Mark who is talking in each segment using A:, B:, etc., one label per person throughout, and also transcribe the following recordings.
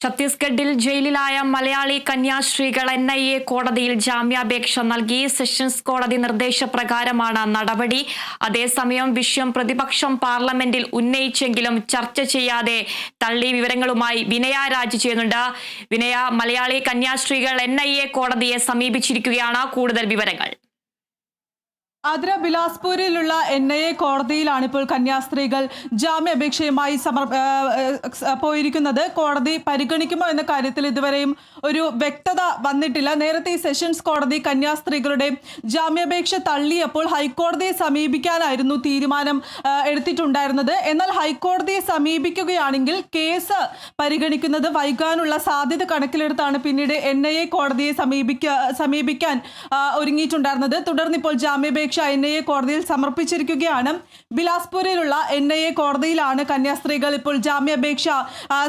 A: ഛത്തീസ്ഗഡിൽ ജയിലിലായ മലയാളി കന്യാസ്ത്രീകൾ NIA കോടതിയിൽ ജാമ്യാപേക്ഷ നൽകി. സെഷൻസ് കോടതി നിർദ്ദേശപ്രകാരമാണ് നടപടി. അതേസമയം വിഷയം പ്രതിപക്ഷം പാർലമെന്റിൽ ഉന്നയിച്ചെങ്കിലും ചർച്ച ചെയ്യാതെ തള്ളി. വിവരങ്ങളുമായി വിനയ രാജ് ചെയ്യുന്നുണ്ട്. വിനയ, മലയാളി കന്യാസ്ത്രീകൾ NIA കോടതിയെ സമീപിച്ചിരിക്കുകയാണ്. കൂടുതൽ വിവരങ്ങൾ.
B: ആന്ധ്ര ബിലാസ്പൂരിലുള്ള NIA കോടതിയിലാണ് ഇപ്പോൾ കന്യാസ്ത്രീകൾ ജാമ്യാപേക്ഷയുമായി പോയിരിക്കുന്നത്. കോടതി പരിഗണിക്കുമോ എന്ന കാര്യത്തിൽ ഇതുവരെയും ഒരു വ്യക്തത വന്നിട്ടില്ല. നേരത്തെ സെഷൻസ് കോടതി കന്യാസ്ത്രീകളുടെ ജാമ്യാപേക്ഷ തള്ളിയപ്പോൾ ഹൈക്കോടതിയെ സമീപിക്കാനായിരുന്നു തീരുമാനം എടുത്തിട്ടുണ്ടായിരുന്നത്. എന്നാൽ ഹൈക്കോടതിയെ സമീപിക്കുകയാണെങ്കിൽ കേസ് പരിഗണിക്കുന്നത് വൈകാനുള്ള സാധ്യത കണക്കിലെടുത്താണ് പിന്നീട് NIA കോടതിയെ സമീപിക്കാൻ ഒരുങ്ങിയിട്ടുണ്ടായിരുന്നത്. തുടർന്നിപ്പോൾ ജാമ്യാപേക്ഷ NIA കോടതിയിൽ സമർപ്പിച്ചിരിക്കുകയാണ്. ബിലാസ്പൂരിലുള്ള NIA കോടതിയിലാണ് കന്യാസ്ത്രീകൾ ഇപ്പോൾ ജാമ്യാപേക്ഷ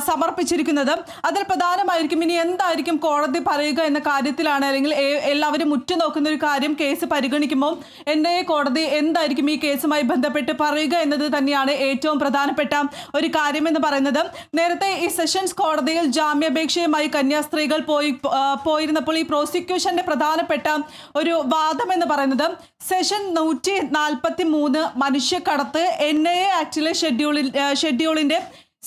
B: സമർപ്പിച്ചിരിക്കുന്നത്. അതിൽ പ്രധാനമായിരിക്കും ഇനി എന്തായിരിക്കും കോടതി പറയുക എന്ന കാര്യത്തിലാണ്, അല്ലെങ്കിൽ എല്ലാവരും ഉറ്റുനോക്കുന്ന ഒരു കാര്യം, കേസ് പരിഗണിക്കുമ്പോൾ NIA കോടതി എന്തായിരിക്കും ഈ കേസുമായി ബന്ധപ്പെട്ട് പറയുക എന്നത് തന്നെയാണ് ഏറ്റവും പ്രധാനപ്പെട്ട ഒരു കാര്യമെന്ന് പറയുന്നത്. നേരത്തെ ഈ സെഷൻസ് കോടതിയിൽ ജാമ്യാപേക്ഷയുമായി കന്യാസ്ത്രീകൾ പോയിരുന്നപ്പോൾ ഈ പ്രോസിക്യൂഷന്റെ പ്രധാനപ്പെട്ട ഒരു വാദം എന്ന് പറയുന്നത് സെഷൻ 143 മനുഷ്യക്കടത്ത് NIA ആക്ടിലെ ഷെഡ്യൂളിന്റെ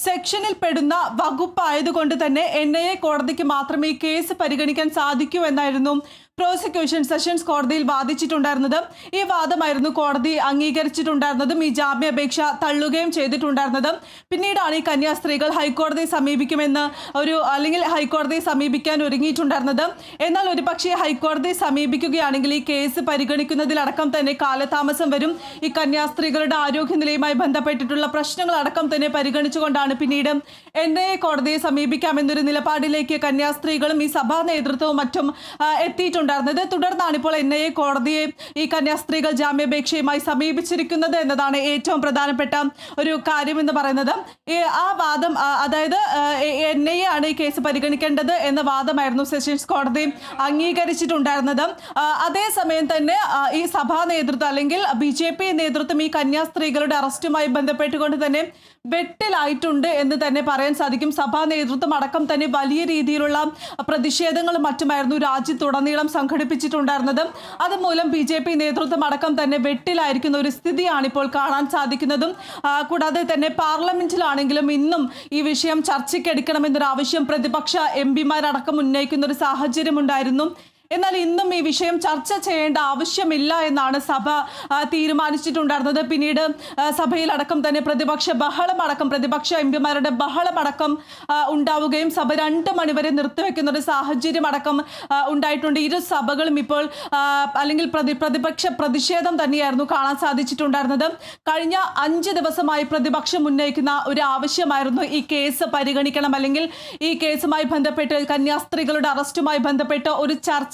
B: സെക്ഷനിൽ പെടുന്ന വകുപ്പായതുകൊണ്ട് തന്നെ NIA കോടതിക്ക് മാത്രമേ ഈ കേസ് പരിഗണിക്കാൻ സാധിക്കൂ എന്നായിരുന്നു പ്രോസിക്യൂഷൻ സെഷൻസ് കോടതിയിൽ വാദിച്ചിട്ടുണ്ടായിരുന്നത്. ഈ വാദമായിരുന്നു കോടതി അംഗീകരിച്ചിട്ടുണ്ടായിരുന്നതും ഈ ജാമ്യാപേക്ഷ തള്ളുകയും ചെയ്തിട്ടുണ്ടായിരുന്നത്. പിന്നീടാണ് ഈ കന്യാസ്ത്രീകൾ ഹൈക്കോടതിയെ സമീപിക്കുമെന്ന് അല്ലെങ്കിൽ ഹൈക്കോടതിയെ സമീപിക്കാൻ ഒരുങ്ങിയിട്ടുണ്ടായിരുന്നത്. എന്നാൽ ഒരുപക്ഷെ ഹൈക്കോടതിയെ സമീപിക്കുകയാണെങ്കിൽ ഈ കേസ് പരിഗണിക്കുന്നതിലടക്കം തന്നെ കാലതാമസം വരും. ഈ കന്യാസ്ത്രീകളുടെ ആരോഗ്യനിലയുമായി ബന്ധപ്പെട്ടിട്ടുള്ള പ്രശ്നങ്ങളടക്കം തന്നെ പരിഗണിച്ചുകൊണ്ടാണ് പിന്നീട് NIA കോടതിയെ സമീപിക്കാമെന്നൊരു നിലപാടിലേക്ക് കന്യാസ്ത്രീകളും ഈ സഭാ നേതൃത്വവും മറ്റും എത്തിയിട്ടുണ്ട്. തുടർന്നാണ് ഇപ്പോൾ NIA കോടതിയെ ഈ കന്യാസ്ത്രീകൾ ജാമ്യാപേക്ഷയുമായി സമീപിച്ചിരിക്കുന്നത് എന്നതാണ് ഏറ്റവും പ്രധാനപ്പെട്ട ഒരു കാര്യം എന്ന് പറയുന്നത്. ആ വാദം, അതായത് NIA ആണ് ഈ കേസ് പരിഗണിക്കേണ്ടത് എന്ന വാദമായിരുന്നു സെഷൻസ് കോടതി അംഗീകരിച്ചിട്ടുണ്ടായിരുന്നത്. അതേസമയം തന്നെ ഈ സഭാ നേതൃത്വം അല്ലെങ്കിൽ BJP നേതൃത്വം ഈ കന്യാസ്ത്രീകളുടെ അറസ്റ്റുമായി ബന്ധപ്പെട്ടുകൊണ്ട് തന്നെ വെട്ടിലായിട്ടുണ്ട് എന്ന് തന്നെ പറയാൻ സാധിക്കും. സഭാ നേതൃത്വം അടക്കം തന്നെ വലിയ രീതിയിലുള്ള പ്രതിഷേധങ്ങളും മറ്റുമായിരുന്നു രാജ്യത്തുടനീളം സംഘടിപ്പിച്ചിട്ടുണ്ടായിരുന്നത്. അതുമൂലം BJP നേതൃത്വം അടക്കം തന്നെ വെട്ടിലായിരിക്കുന്ന ഒരു സ്ഥിതിയാണ് ഇപ്പോൾ കാണാൻ സാധിക്കുന്നതും. കൂടാതെ തന്നെ പാർലമെന്റിലാണെങ്കിലും ഇന്നും ഈ വിഷയം ചർച്ചയ്ക്കെടുക്കണമെന്നൊരു ആവശ്യം പ്രതിപക്ഷ MPമാരടക്കം ഉന്നയിക്കുന്ന ഒരു സാഹചര്യം ഉണ്ടായിരുന്നു. എന്നാൽ ഇന്നും ഈ വിഷയം ചർച്ച ചെയ്യേണ്ട ആവശ്യമില്ല എന്നാണ് സഭ തീരുമാനിച്ചിട്ടുണ്ടായിരുന്നത്. പിന്നീട് സഭയിലടക്കം തന്നെ പ്രതിപക്ഷ MPമാരുടെ ബഹളമടക്കം ഉണ്ടാവുകയും സഭ 2 മണിവരെ നിർത്തിവെക്കുന്ന ഒരു സാഹചര്യം അടക്കം ഉണ്ടായിട്ടുണ്ട്. ഇരു സഭകളും ഇപ്പോൾ അല്ലെങ്കിൽ പ്രതിപക്ഷ പ്രതിഷേധം തന്നെയായിരുന്നു കാണാൻ സാധിച്ചിട്ടുണ്ടായിരുന്നത്. കഴിഞ്ഞ 5 ദിവസമായി പ്രതിപക്ഷം ഉന്നയിക്കുന്ന ഒരു ആവശ്യമായിരുന്നു ഈ കേസ് പരിഗണിക്കണം, അല്ലെങ്കിൽ ഈ കേസുമായി ബന്ധപ്പെട്ട് കന്യാസ്ത്രീകളുടെ അറസ്റ്റുമായി ബന്ധപ്പെട്ട് ഒരു ചർച്ച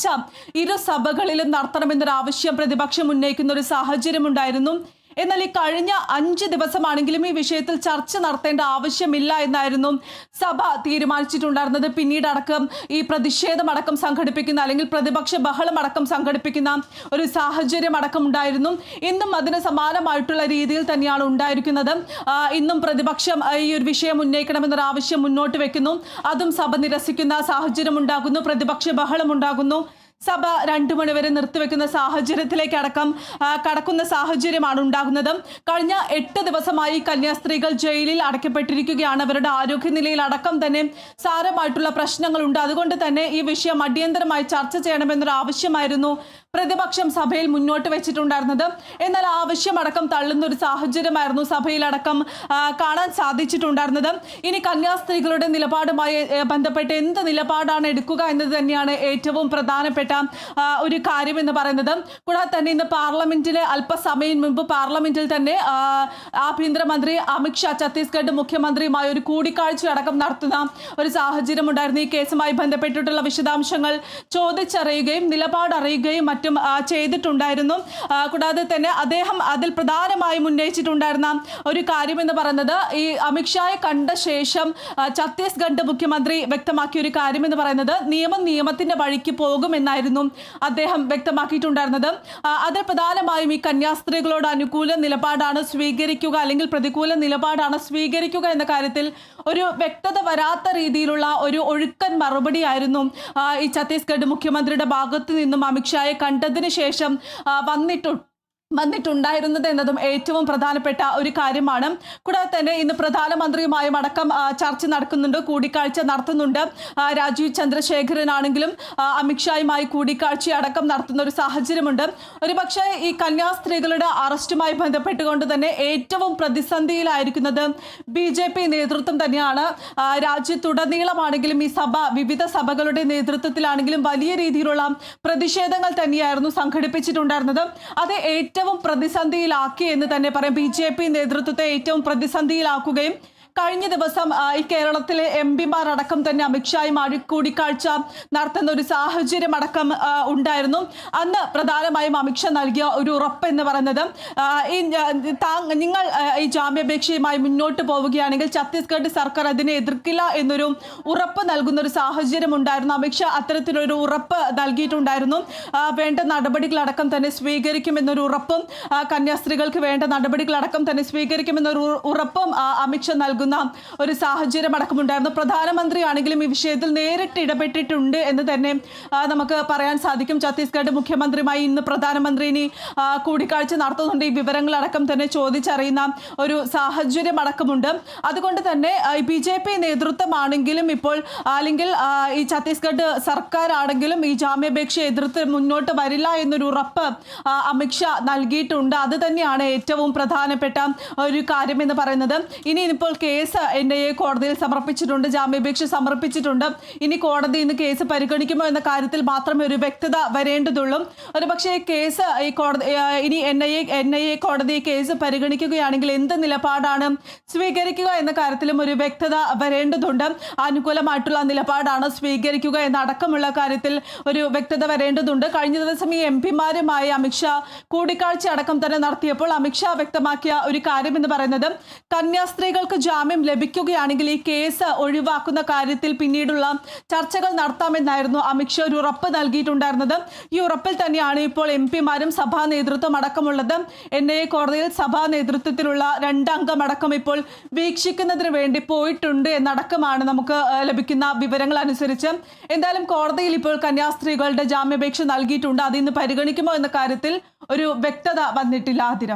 B: ഇരു സഭകളിലും നടത്തണമെന്നൊരു ആവശ്യം പ്രതിപക്ഷം ഉന്നയിക്കുന്ന ഒരു സാഹചര്യം ഉണ്ടായിരുന്നു. എന്നാൽ ഈ കഴിഞ്ഞ 5 ദിവസമാണെങ്കിലും ഈ വിഷയത്തിൽ ചർച്ച നടത്തേണ്ട ആവശ്യമില്ല എന്നായിരുന്നു സഭ തീരുമാനിച്ചിട്ടുണ്ടായിരുന്നത്. പിന്നീട് അടക്കം ഈ പ്രതിഷേധമടക്കം സംഘടിപ്പിക്കുന്ന അല്ലെങ്കിൽ പ്രതിപക്ഷ ബഹളമടക്കം സംഘടിപ്പിക്കുന്ന ഒരു സാഹചര്യം അടക്കം ഉണ്ടായിരുന്നു. ഇന്നും അതിന് സമാനമായിട്ടുള്ള രീതിയിൽ തന്നെയാണ് ഉണ്ടായിരിക്കുന്നത്. ഇന്നും പ്രതിപക്ഷം ഈ ഒരു വിഷയം ഉന്നയിക്കണമെന്നൊരു ആവശ്യം മുന്നോട്ട് വെക്കുന്നു. അതും സഭ നിരസിക്കുന്ന സാഹചര്യം ഉണ്ടാകുന്നു. പ്രതിപക്ഷ ബഹളം ഉണ്ടാകുന്നു. സഭ 2 മണിവരെ നിർത്തിവെക്കുന്ന സാഹചര്യത്തിലേക്ക് അടക്കം കടക്കുന്ന സാഹചര്യമാണ് ഉണ്ടാകുന്നത്. കഴിഞ്ഞ 8 ദിവസമായി കന്യാസ്ത്രീകൾ ജയിലിൽ അടയ്ക്കപ്പെട്ടിരിക്കുകയാണ്. അവരുടെ ആരോഗ്യനിലയിൽ അടക്കം തന്നെ സാരമായിട്ടുള്ള പ്രശ്നങ്ങളുണ്ട്. അതുകൊണ്ട് തന്നെ ഈ വിഷയം അടിയന്തരമായി ചർച്ച ചെയ്യണമെന്നൊരു ആവശ്യമായിരുന്നു പ്രതിപക്ഷം സഭയിൽ മുന്നോട്ട് വെച്ചിട്ടുണ്ടായിരുന്നത്. എന്നാൽ ആവശ്യമടക്കം തള്ളുന്ന ഒരു സാഹചര്യമായിരുന്നു സഭയിലടക്കം കാണാൻ സാധിച്ചിട്ടുണ്ടായിരുന്നത്. ഇനി കന്യാസ്ത്രീകളുടെ നിലപാടുമായി ബന്ധപ്പെട്ട് എന്ത് നിലപാടാണ് എടുക്കുക എന്നത് തന്നെയാണ് ഏറ്റവും പ്രധാനപ്പെട്ട ഒരു കാര്യം എന്ന് പറയുന്നത്. കൂടാതെ തന്നെ ഇന്ന് പാർലമെന്റിലെ അല്പസമയം മുമ്പ് പാർലമെന്റിൽ തന്നെ ആഭ്യന്തരമന്ത്രി അമിത്ഷാ ഛത്തീസ്ഗഡ് മുഖ്യമന്ത്രിയുമായി ഒരു കൂടിക്കാഴ്ച അടക്കം നടത്തുന്ന ഒരു സാഹചര്യം ഉണ്ടായിരുന്നു. ഈ കേസുമായി ബന്ധപ്പെട്ടിട്ടുള്ള വിശദാംശങ്ങൾ ചോദിച്ചറിയുകയും നിലപാട് അറിയുകയും മറ്റും ചെയ്തിട്ടുണ്ടായിരുന്നു. കൂടാതെ തന്നെ അദ്ദേഹം അതിൽ പ്രധാനമായും ഉന്നയിച്ചിട്ടുണ്ടായിരുന്ന ഒരു കാര്യമെന്ന് പറയുന്നത് ഈ അമിത്ഷായെ കണ്ട ശേഷം ഛത്തീസ്ഗഡ് മുഖ്യമന്ത്രി വ്യക്തമാക്കിയ ഒരു കാര്യമെന്ന് പറയുന്നത് നിയമത്തിന്റെ വഴിക്ക് പോകുമെന്നായിരുന്നു അദ്ദേഹം വ്യക്തമാക്കിയിട്ടുണ്ടായിരുന്നത്. അതിൽ പ്രധാനമായും ഈ കന്യാസ്ത്രീകളോട് അനുകൂല നിലപാടാണ് സ്വീകരിക്കുക അല്ലെങ്കിൽ പ്രതികൂല നിലപാടാണ് സ്വീകരിക്കുക എന്ന കാര്യത്തിൽ ഒരു വ്യക്തത വരാത്ത രീതിയിലുള്ള ഒരു ഒഴുക്കൻ മറുപടിയായിരുന്നു ഈ ഛത്തീസ്ഗഡ് മുഖ്യമന്ത്രിയുടെ ഭാഗത്തു നിന്നും അമിത്ഷായെ കണ്ടതിന് ശേഷം വന്നിട്ടുണ്ടായിരുന്നത് എന്നതും ഏറ്റവും പ്രധാനപ്പെട്ട ഒരു കാര്യമാണ്. കൂടാതെ തന്നെ ഇന്ന് പ്രധാനമന്ത്രിയുമായും അടക്കം ചർച്ച നടക്കുന്നുണ്ട്, കൂടിക്കാഴ്ച നടത്തുന്നുണ്ട്. രാജീവ് ചന്ദ്രശേഖരൻ ആണെങ്കിലും അമിത്ഷായുമായി കൂടിക്കാഴ്ച അടക്കം നടത്തുന്ന ഒരു സാഹചര്യമുണ്ട്. ഒരുപക്ഷെ ഈ കന്യാസ്ത്രീകളുടെ അറസ്റ്റുമായി ബന്ധപ്പെട്ടുകൊണ്ട് തന്നെ ഏറ്റവും പ്രതിസന്ധിയിലായിരിക്കുന്നത് BJP നേതൃത്വം തന്നെയാണ്. രാജ്യത്തുടനീളമാണെങ്കിലും ഈ വിവിധ സഭകളുടെ നേതൃത്വത്തിലാണെങ്കിലും വലിയ രീതിയിലുള്ള പ്രതിഷേധങ്ങൾ തന്നെയായിരുന്നു സംഘടിപ്പിച്ചിട്ടുണ്ടായിരുന്നത്. അത് ഏറ്റവും പ്രതിസന്ധിയിലാക്കി എന്ന് തന്നെ പറയാം. BJP നേതൃത്വത്തെ ഏറ്റവും പ്രതിസന്ധിയിലാക്കുകയും കഴിഞ്ഞ ദിവസം ഈ കേരളത്തിലെ MP-മാർ അടക്കം തന്നെ അമിത്ഷായുമായി കൂടിക്കാഴ്ച നടത്തുന്ന ഒരു സാഹചര്യം അടക്കം ഉണ്ടായിരുന്നു. അന്ന് പ്രധാനമായും അമിത്ഷാ നൽകിയ ഒരു ഉറപ്പ് എന്ന് പറയുന്നത് നിങ്ങൾ ഈ ജാമ്യാപേക്ഷയുമായി മുന്നോട്ട് പോവുകയാണെങ്കിൽ ഛത്തീസ്ഗഡ് സർക്കാർ അതിനെ എതിർക്കില്ല എന്നൊരു ഉറപ്പ് നൽകുന്ന ഒരു സാഹചര്യം ഉണ്ടായിരുന്നു. അമിത്ഷാ അത്തരത്തിലൊരു ഉറപ്പ് നൽകിയിട്ടുണ്ടായിരുന്നു. വേണ്ട നടപടികളടക്കം തന്നെ സ്വീകരിക്കുമെന്നൊരു ഉറപ്പും കന്യാസ്ത്രീകൾക്ക് വേണ്ട നടപടികളടക്കം തന്നെ സ്വീകരിക്കുമെന്നൊരു ഉറപ്പും അമിത്ഷാ നൽകുന്ന ഒരു സാഹചര്യം അടക്കമുണ്ടായിരുന്നു. പ്രധാനമന്ത്രിയാണെങ്കിലും ഈ വിഷയത്തിൽ നേരിട്ട് ഇടപെട്ടിട്ടുണ്ട് എന്ന് തന്നെ നമുക്ക് പറയാൻ സാധിക്കും. ഛത്തീസ്ഗഡ് മുഖ്യമന്ത്രിയുമായി ഇന്ന് പ്രധാനമന്ത്രി ഇനി കൂടിക്കാഴ്ച നടത്തുന്നുണ്ട്. ഈ വിവരങ്ങളടക്കം തന്നെ ചോദിച്ചറിയുന്ന ഒരു സാഹചര്യം അടക്കമുണ്ട്. അതുകൊണ്ട് തന്നെ BJP നേതൃത്വമാണെങ്കിലും ഇപ്പോൾ അല്ലെങ്കിൽ ഈ ഛത്തീസ്ഗഡ് സർക്കാരാണെങ്കിലും ഈ ജാമ്യാപേക്ഷ എതിർത്ത് മുന്നോട്ട് വരില്ല എന്നൊരു ഉറപ്പ് അമിത്ഷാ നൽകിയിട്ടുണ്ട്. അത് തന്നെയാണ് ഏറ്റവും പ്രധാനപ്പെട്ട ഒരു കാര്യം എന്ന് പറയുന്നത്. ഇപ്പോൾ കേസ് NIA കോടതിയിൽ സമർപ്പിച്ചിട്ടുണ്ട്, ജാമ്യാപേക്ഷ സമർപ്പിച്ചിട്ടുണ്ട്. ഇനി കോടതി ഇന്ന് കേസ് പരിഗണിക്കുമോ എന്ന കാര്യത്തിൽ മാത്രമേ ഒരു വ്യക്തത വരേണ്ടതുള്ളൂ. ഒരുപക്ഷേ കേസ് ഈ കോടതി ഇനി NIA കോടതി കേസ് പരിഗണിക്കുകയാണെങ്കിൽ എന്ത് നിലപാടാണ് സ്വീകരിക്കുക എന്ന കാര്യത്തിലും ഒരു വ്യക്തത വരേണ്ടതുണ്ട്. അനുകൂലമായിട്ടുള്ള നിലപാടാണ് സ്വീകരിക്കുക എന്നടക്കമുള്ള കാര്യത്തിൽ ഒരു വ്യക്തത വരേണ്ടതുണ്ട്. കഴിഞ്ഞ ദിവസം ഈ MP-മാരുമായി അമിത്ഷാ കൂടിക്കാഴ്ച അടക്കം തന്നെ നടത്തിയപ്പോൾ അമിത്ഷാ വ്യക്തമാക്കിയ ഒരു കാര്യം എന്ന് പറയുന്നത് കന്യാസ്ത്രീകൾക്ക് ജാമ്യം ലഭിക്കുകയാണെങ്കിൽ ഈ കേസ് ഒഴിവാക്കുന്ന കാര്യത്തിൽ പിന്നീടുള്ള ചർച്ചകൾ നടത്താമെന്നായിരുന്നു അമിത്ഷാ ഒരു ഉറപ്പ് നൽകിയിട്ടുണ്ടായിരുന്നത്. ഈ ഉറപ്പിൽ തന്നെയാണ് ഇപ്പോൾ MP-മാരും സഭാ നേതൃത്വം അടക്കമുള്ളത്. NIA കോടതിയിൽ സഭാ നേതൃത്വത്തിലുള്ള 2 അംഗമടക്കം ഇപ്പോൾ വീക്ഷിക്കുന്നതിന് വേണ്ടി പോയിട്ടുണ്ട് എന്നടക്കമാണ് നമുക്ക് ലഭിക്കുന്ന വിവരങ്ങൾ അനുസരിച്ച്. എന്തായാലും കോടതിയിൽ ഇപ്പോൾ കന്യാസ്ത്രീകളുടെ ജാമ്യാപേക്ഷ നൽകിയിട്ടുണ്ട്. അത് ഇന്ന് പരിഗണിക്കുമോ എന്ന കാര്യത്തിൽ ഒരു വ്യക്തത വന്നിട്ടില്ല. ആതിര.